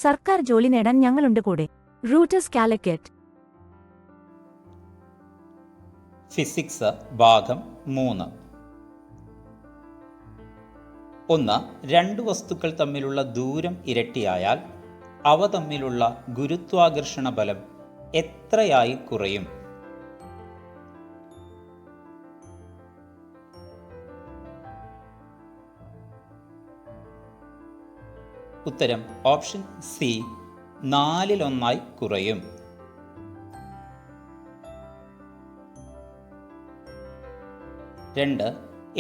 സർക്കാർ ജോലി നേടാൻ ഞങ്ങളുണ്ട് കൂടെ. റൂട്ടസ് കാലിക്കറ്റ്. ഫിസിക്സ് ഭാഗം 3. 1. രണ്ട് വസ്തുക്കൾ തമ്മിലുള്ള ദൂരം ഇരട്ടിയായാൽ അവ തമ്മിലുള്ള ഗുരുത്വാകർഷണ ബലം എത്രയായി കുറയും? ഉത്തരം ഓപ്ഷൻ സി, 4/1 കുറയും. 2.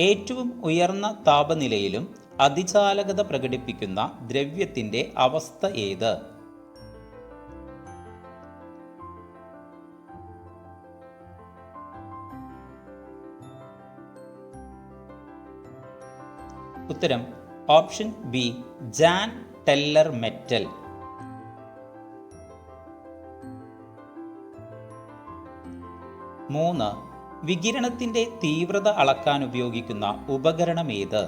ഏറ്റവും ഉയർന്ന താപനിലയിലും അതിചാലകത പ്രകടിപ്പിക്കുന്ന ദ്രവ്യത്തിന്റെ അവസ്ഥ ഏത്? ഉത്തരം option B, Jan teller metal. 3. വികിരണത്തിന്റെ തീവ്രത അളക്കാൻ ഉപയോഗിക്കുന്ന ഉപകരണം ഏത്?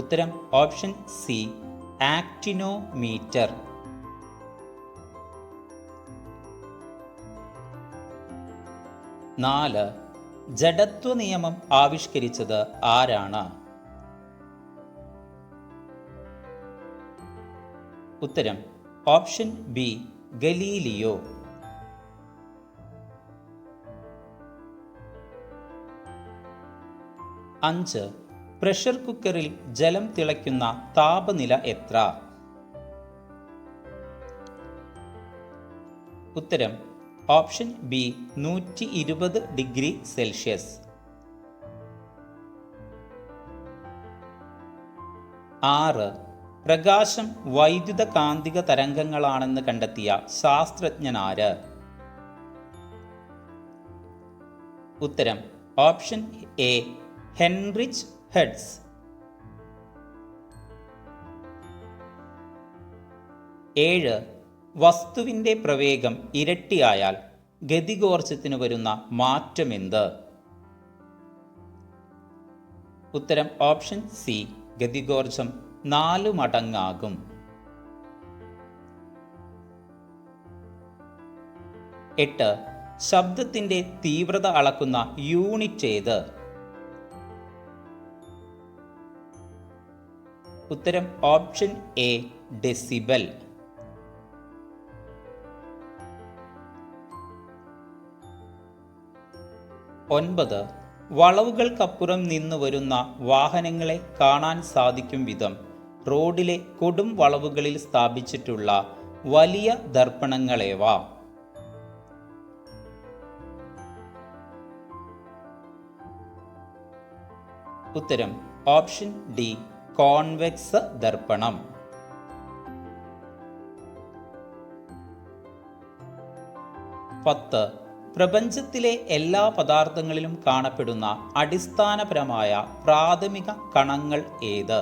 ഉത്തരം ഓപ്ഷൻ സി, ആക്ടിനോമീറ്റർ. 4. ജഡത്വ നിയമം ആവിഷ്കരിച്ചത് ആരാണ്? ഉത്തരം ഓപ്ഷൻ ബി, ഗലീലിയോ. 5. പ്രഷർ കുക്കറിൽ ജലം തിളയ്ക്കുന്ന താപനില എത്ര? ഉത്തരം ഓപ്ഷൻ ബി, 120 ഡിഗ്രി സെൽഷ്യസ്. 6. പ്രകാശം വൈദ്യുത കാന്തിക തരംഗങ്ങളാണെന്ന് കണ്ടെത്തിയ ശാസ്ത്രജ്ഞനാര്? ഉത്തരം ഓപ്ഷൻ എ, ഹെൻറിച്ച് ഹെഡ്സ്. 7. വസ്തുവിന്റെ പ്രവേഗം ഇരട്ടിയായാൽ ഗതികോർജത്തിന് വരുന്ന മാറ്റമെന്ത്? ഉത്തരം ഓപ്ഷൻ സി, ഗതികോർജം 4 മടങ്ങാകും. 8. ശബ്ദത്തിന്റെ തീവ്രത അളക്കുന്ന യൂണിറ്റ് ഏത്? ഉത്തരം ഓപ്ഷൻ എ, ഡെസിബൽ. 9. വളവുകൾക്കപ്പുറം നിന്ന് വരുന്ന വാഹനങ്ങളെ കാണാൻ സാധിക്കും വിധം റോഡിലെ കൊടും വളവുകളിൽ സ്ഥാപിച്ചിട്ടുള്ള വലിയ ദർപ്പണങ്ങളേവ? ഉത്തരം ഓപ്ഷൻ ഡി, കോൺവെക്സ് ദർപ്പണം. 10. പ്രപഞ്ചത്തിലെ എല്ലാ പദാർത്ഥങ്ങളിലും കാണപ്പെടുന്ന അടിസ്ഥാനപരമായ പ്രാഥമിക കണങ്ങൾ ഏത്?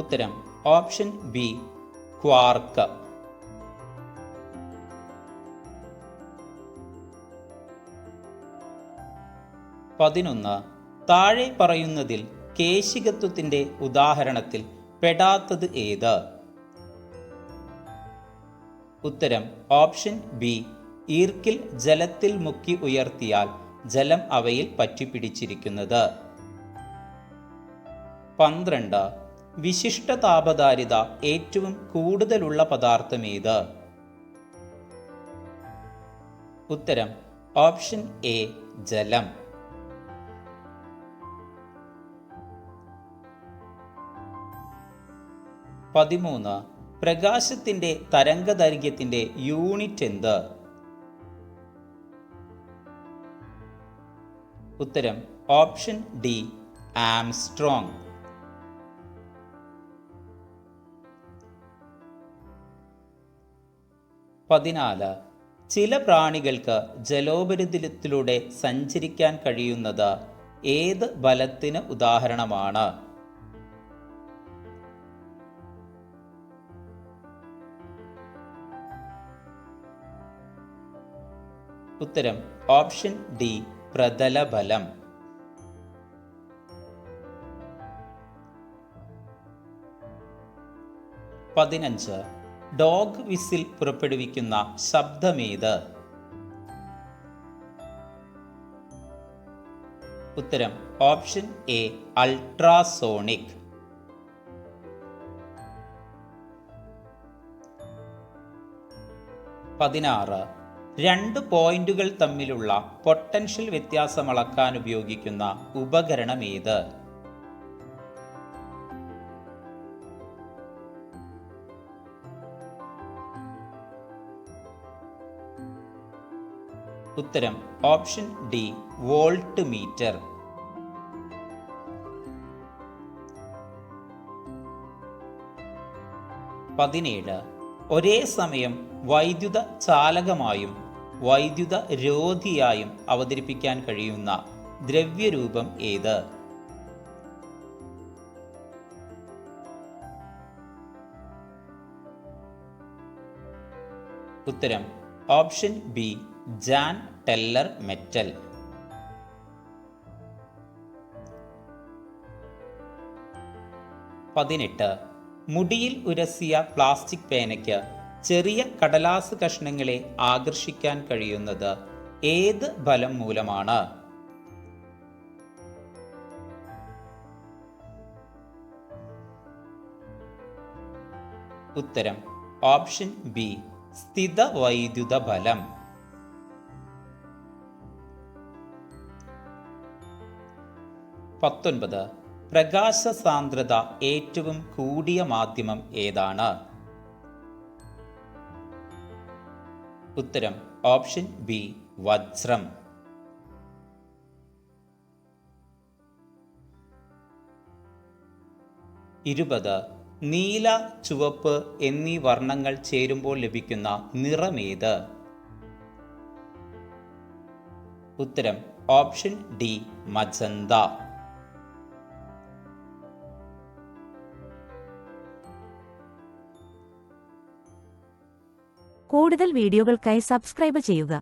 ഉത്തരം ഓപ്ഷൻ ബി, ക്വാർക്ക്. 11. താഴെ പറയുന്നതിൽ കേശികത്വത്തിന്റെ ഉദാഹരണത്തിൽ പെടാത്തത് ഏത്? ഉത്തരം ഓപ്ഷൻ ബി, ഈർക്കിൽ ജലത്തിൽ മുക്കി ഉയർത്തിയാൽ ജലം അവയിൽ പറ്റിപ്പിടിച്ചിരിക്കുന്നത്. 12. വിശിഷ്ട താപധാരിത ഏറ്റവും കൂടുതലുള്ള പദാർത്ഥം ഏത്? ഉത്തരം ഓപ്ഷൻ എ, ജലം. 13. പ്രകാശത്തിന്റെ തരംഗദൈർഘ്യത്തിന്റെ യൂണിറ്റ് എന്ത്? ഉത്തരം ഓപ്ഷൻ ഡി, ആംസ്ട്രോങ്. 14. ചില പ്രാണികൾക്ക് ജലോപരിതലത്തിലൂടെ സഞ്ചരിക്കാൻ കഴിയുന്നത് ഏത് ബലത്തിന് ഉദാഹരണമാണ്? ഉത്തരം ഓപ്ഷൻ ഡി പ്രതലബലം. 15 ഡോഗ് വിസിൽ പുറപ്പെടുവിക്കുന്ന ശബ്ദമേത്? ഉത്തരം ഓപ്ഷൻ എ അൾട്രാസോണിക്. 16 രണ്ട് പോയിന്റുകൾ തമ്മിലുള്ള പൊട്ടൻഷ്യൽ വ്യത്യാസം അളക്കാൻ ഉപയോഗിക്കുന്ന ഉപകരണമേത്? ഉത്തരം ഓപ്ഷൻ ഡി വോൾട്ട് മീറ്റർ. 17 ഒരേ സമയം വൈദ്യുത ചാലകമായും വൈദ്യുത രോധിയായും അവതരിപ്പിക്കാൻ കഴിയുന്ന ദ്രവ്യരൂപം ഏത്? ഉത്തരം option B Jan teller metal. 18 മുടിയിൽ ഉരസിയ പ്ലാസ്റ്റിക് പേനയ്ക്ക് ചെറിയ കടലാസ് കഷ്ണങ്ങളെ ആകർഷിക്കാൻ കഴിയുന്നത് ഏത് ബലം മൂലമാണ്? ഉത്തരം ഓപ്ഷൻ ബി സ്ഥിത വൈദ്യുത ബലം. 19 പ്രകാശ സാന്ദ്രത ഏറ്റവും കൂടിയ മാധ്യമം ഏതാണ്? ഉത്തരം ഓപ്ഷൻ ബി വജ്രം. 20 നീല, ചുവപ്പ് എന്നീ വർണ്ണങ്ങൾ ചേരുമ്പോൾ ലഭിക്കുന്ന നിറമേത്? ഉത്തരം ഓപ്ഷൻ ഡി മജന്ത. കൂടുതൽ വീഡിയോകൾക്കായി സബ്സ്ക്രൈബ് ചെയ്യുക.